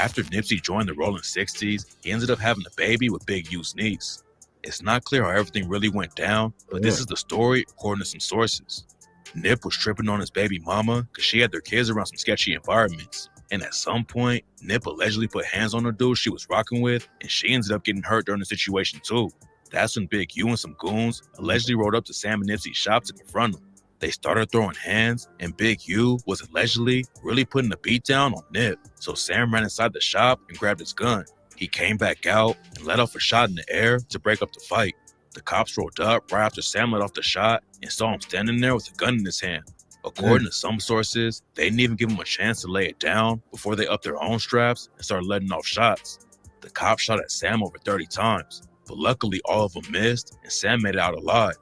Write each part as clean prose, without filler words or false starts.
After Nipsey joined the Rolling 60s, he ended up having a baby with Big U's niece. It's not clear how everything really went down, but this is the story according to some sources. Nip was tripping on his baby mama because she had their kids around some sketchy environments. And at some point, Nip allegedly put hands on the dude she was rocking with, and she ended up getting hurt during the situation too. That's when Big U and some goons allegedly rode up to Sam and Nipsey's shop to confront him. They started throwing hands, and Big U was allegedly really putting the beat down on Nip. So Sam ran inside the shop and grabbed his gun. He came back out and let off a shot in the air to break up the fight. The cops rolled up right after Sam let off the shot and saw him standing there with a gun in his hand. According to some sources, they didn't even give him a chance to lay it down before they upped their own straps and started letting off shots. The cops shot at Sam over 30 times, but luckily all of them missed and Sam made it out alive.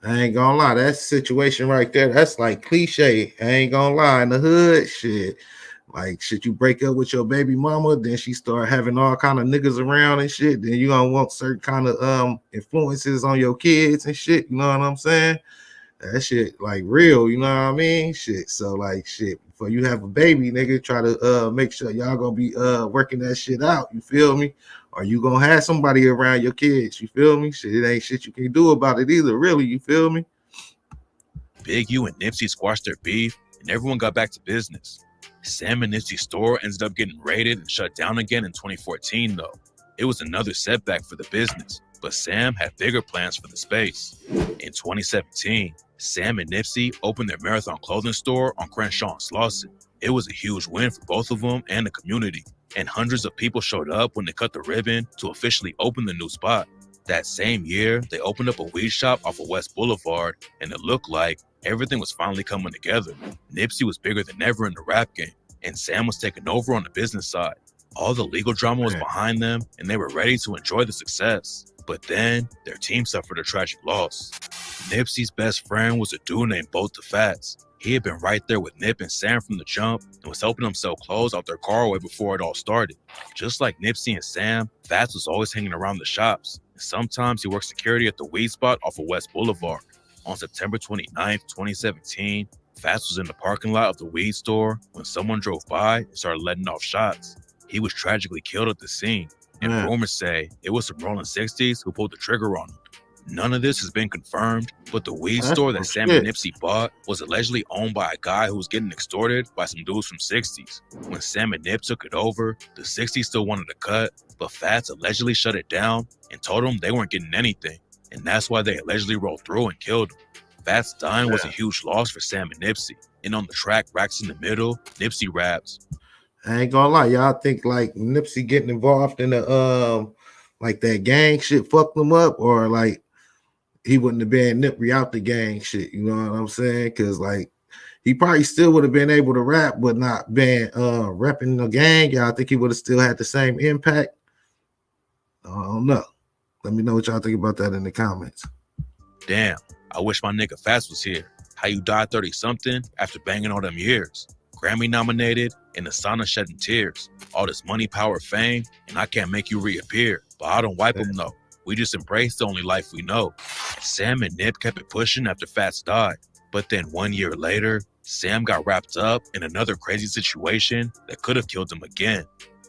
I ain't gonna lie, that situation right there, that's like cliche. I ain't gonna lie, in the hood, shit. Like, shit, you break up with your baby mama, then she start having all kind of niggas around and shit. Then you gonna want certain kind of influences on your kids and shit. You know what I'm saying? That shit like real. You know what I mean? Shit. So like shit. Before you have a baby, nigga, try to make sure y'all gonna be working that shit out. You feel me? Or you gonna have somebody around your kids. You feel me? Shit, it ain't shit you can do about it either. Really, you feel me? Big U and Nipsey squashed their beef, and everyone got back to business. Sam and Nipsey's store ended up getting raided and shut down again in 2014, though. It was another setback for the business, but Sam had bigger plans for the space. In 2017, Sam and Nipsey opened their Marathon clothing store on Crenshaw and Slauson. It was a huge win for both of them and the community, and hundreds of people showed up when they cut the ribbon to officially open the new spot. That same year, they opened up a weed shop off of West Boulevard, and it looked like everything was finally coming together. Nipsey was bigger than ever in the rap game, and Sam was taking over on the business side. All the legal drama was behind them, and they were ready to enjoy the success. But then, their team suffered a tragic loss. Nipsey's best friend was a dude named Boat the Fats. He had been right there with Nip and Sam from the jump and was helping them sell clothes out their car way before it all started. Just like Nipsey and Sam, Fats was always hanging around the shops, and sometimes he worked security at the weed spot off of West Boulevard. On September 29, 2017, Fats was in the parking lot of the weed store when someone drove by and started letting off shots. He was tragically killed at the scene, and rumors say it was some Rolling 60s who pulled the trigger on him. None of this has been confirmed, but the weed store that Sam and Nipsey bought was allegedly owned by a guy who was getting extorted by some dudes from 60s. When Sam and Nip took it over, the 60s still wanted a cut, but Fats allegedly shut it down and told them they weren't getting anything, and that's why they allegedly rolled through and killed him. Fats dying was a huge loss for Sam and Nipsey, and on the track Racks in the Middle, Nipsey raps, I ain't gonna lie, y'all think like Nipsey getting involved in the like that gang shit fucked him up, or like he wouldn't have been Nipsey out the gang shit, you know what I'm saying? Because like he probably still would have been able to rap, but not been repping the gang. Y'all think he would have still had the same impact? I don't know. Let me know what y'all think about that in the comments. Damn, I wish my nigga Fats was here. How you died 30-something after banging all them years? Grammy nominated, in the sauna shedding tears. All this money, power, fame, and I can't make you reappear. But I don't wipe them though. We just embrace the only life we know. Sam and Nip kept it pushing after Fats died. But then 1 year later, Sam got wrapped up in another crazy situation that could have killed him again.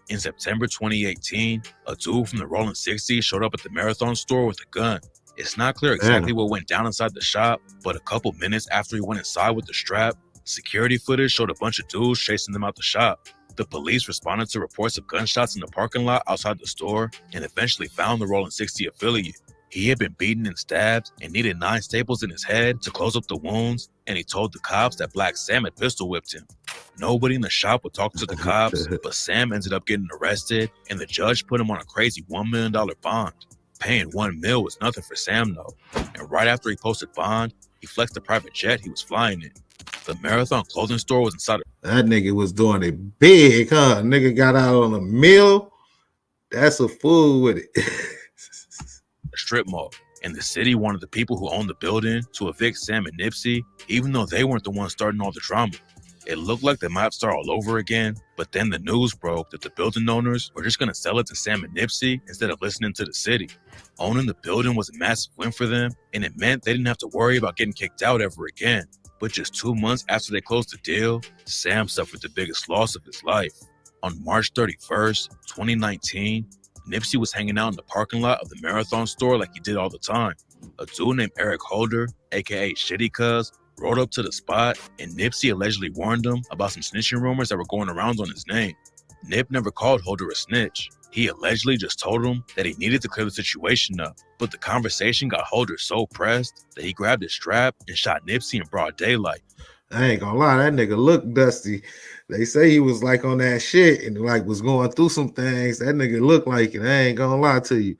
In September 2018, a dude from the Rolling 60s showed up at the Marathon store with a gun. It's not clear exactly what went down inside the shop, but a couple minutes after he went inside with the strap, security footage showed a bunch of dudes chasing them out the shop. The police responded to reports of gunshots in the parking lot outside the store and eventually found the Rolling 60 affiliate. He had been beaten and stabbed and needed 9 staples in his head to close up the wounds, and he told the cops that Blacc Sam had pistol whipped him. Nobody in the shop would talk to the cops, but Sam ended up getting arrested, and the judge put him on a crazy $1 million bond. Paying $1 million was nothing for Sam though, and right after he posted bond, he flexed the private jet he was flying in. The Marathon clothing store was inside that nigga was doing it big, huh? Nigga got out on a meal. That's a fool with it. a strip mall, and the city wanted the people who owned the building to evict Sam and Nipsey, even though they weren't the ones starting all the drama. It looked like they might start all over again, but then the news broke that the building owners were just going to sell it to Sam and Nipsey instead of listening to the city. Owning the building was a massive win for them, and it meant they didn't have to worry about getting kicked out ever again. But just 2 months after they closed the deal, Sam suffered the biggest loss of his life. On March 31st, 2019, Nipsey was hanging out in the parking lot of the Marathon store like he did all the time. A dude named Eric Holder, aka Shitty Cuz, rode up to the spot, and Nipsey allegedly warned him about some snitching rumors that were going around on his name. Nip never called Holder a snitch. He allegedly just told him that he needed to clear the situation up, but the conversation got Holder so pressed that he grabbed his strap and shot Nipsey in broad daylight. I ain't gonna lie, that nigga looked dusty. They say he was like on that shit and like was going through some things. That nigga looked like it. I ain't gonna lie to you.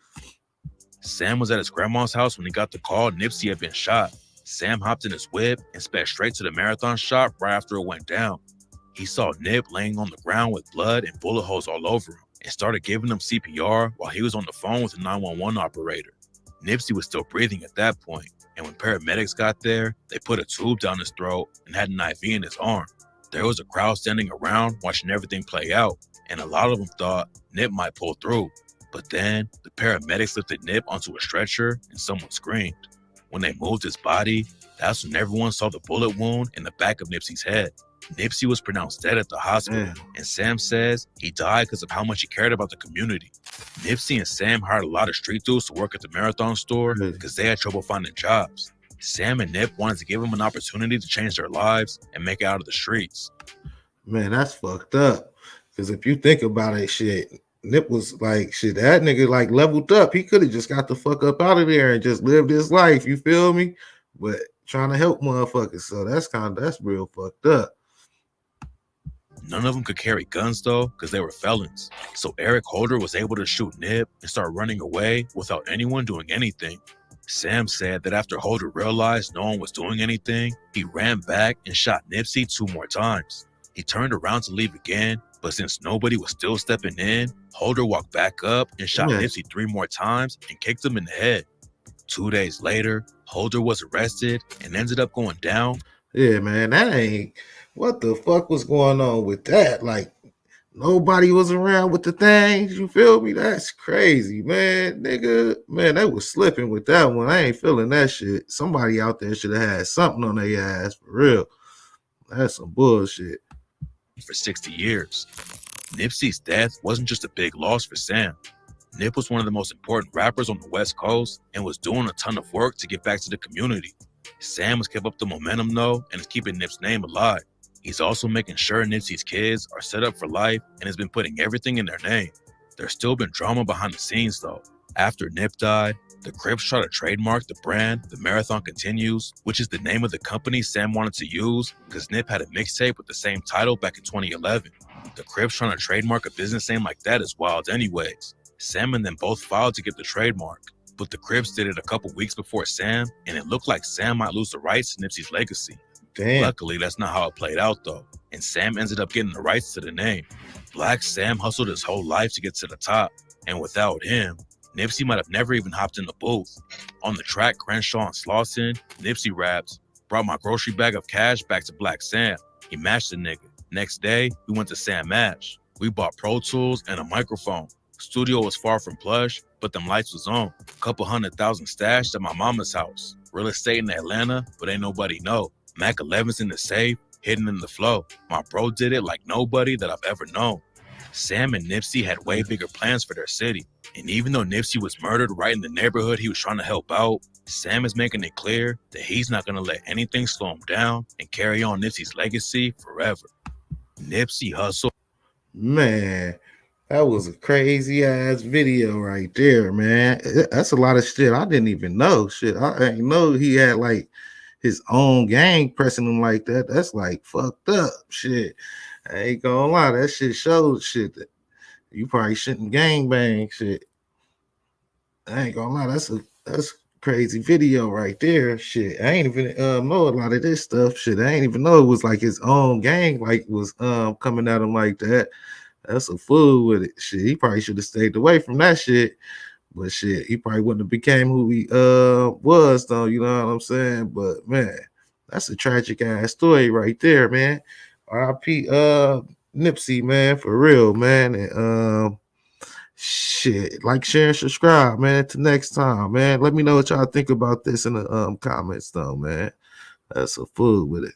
Sam was at his grandma's house when he got the call Nipsey had been shot. Sam hopped in his whip and sped straight to the Marathon shop right after it went down. He saw Nip laying on the ground with blood and bullet holes all over him and started giving him CPR while he was on the phone with the 911 operator. Nipsey was still breathing at that point, and when paramedics got there, they put a tube down his throat and had an IV in his arm. There was a crowd standing around watching everything play out, and a lot of them thought Nip might pull through. But then, the paramedics lifted Nip onto a stretcher and someone screamed. When they moved his body, that's when everyone saw the bullet wound in the back of Nipsey's head. Nipsey was pronounced dead at the hospital, and Sam says he died because of how much he cared about the community. Nipsey and Sam hired a lot of street dudes to work at the Marathon store because they had trouble finding jobs. Sam and Nip wanted to give them an opportunity to change their lives and make it out of the streets. Man, that's fucked up. Because if you think about it, shit, Nip was like, shit, that nigga like leveled up. He could have just got the fuck up out of there and just lived his life. You feel me? But trying to help motherfuckers. So that's real fucked up. None of them could carry guns though, because they were felons. So Eric Holder was able to shoot Nip and start running away without anyone doing anything. Sam said that after Holder realized no one was doing anything, he ran back and shot Nipsey 2 more times. He turned around to leave again, but since nobody was still stepping in, Holder walked back up and shot Nipsey 3 more times and kicked him in the head. 2 days later, Holder was arrested and ended up going down. Yeah, man, that ain't... What the fuck was going on with that? Like, nobody was around with the things, you feel me? That's crazy, man. Nigga, man, they was slipping with that one. I ain't feeling that shit. Somebody out there should have had something on their ass, for real. That's some bullshit. For 60 years. Nipsey's death wasn't just a big loss for Sam. Nip was one of the most important rappers on the West Coast and was doing a ton of work to give back to the community. Sam has kept up the momentum though and is keeping Nip's name alive. He's also making sure Nipsey's kids are set up for life and has been putting everything in their name. There's still been drama behind the scenes though. After Nip died, the Crips tried to trademark the brand The Marathon Continues, which is the name of the company Sam wanted to use because Nip had a mixtape with the same title back in 2011. The Crips trying to trademark a business name like that is wild anyways. Sam and them both filed to get the trademark, but the Crips did it a couple weeks before Sam, and it looked like Sam might lose the rights to Nipsey's legacy. Damn. Luckily, that's not how it played out though, and Sam ended up getting the rights to the name. Blacc Sam hustled his whole life to get to the top, and without him, Nipsey might have never even hopped in the booth. On the track Crenshaw and Slauson, Nipsey raps, "Brought my grocery bag of cash back to Blacc Sam. He matched the nigga. Next day, we went to Sam Mash. We bought Pro Tools and a microphone. Studio was far from plush, but them lights was on. Couple $100,000 stashed at my mama's house. Real estate in Atlanta, but ain't nobody know. Mac 11's in the safe, hidden in the flow. My bro did it like nobody that I've ever known." Sam and Nipsey had way bigger plans for their city. And even though Nipsey was murdered right in the neighborhood he was trying to help out, Sam is making it clear that he's not going to let anything slow him down and carry on Nipsey's legacy forever. Nipsey Hussle. Man, that was a crazy ass video right there, man. That's a lot of shit I didn't even know. Shit, I didn't know he had like his own gang pressing him like that. That's like fucked up shit. I ain't gonna lie, that shit shows shit that you probably shouldn't gang bang shit. I ain't gonna lie, that's crazy video right there. Shit, I ain't even know a lot of this stuff. Shit, I ain't even know it was like his own gang like was coming at him like that. That's a fool with it. Shit, he probably should have stayed away from that shit. But shit, he probably wouldn't have became who he was though, you know what I'm saying? But man, that's a tragic ass story right there, man. R.I.P. Nipsey, man, for real, man. And shit, like, share, and subscribe, man. Until next time, man. Let me know what y'all think about this in the comments though, man. That's a fool with it.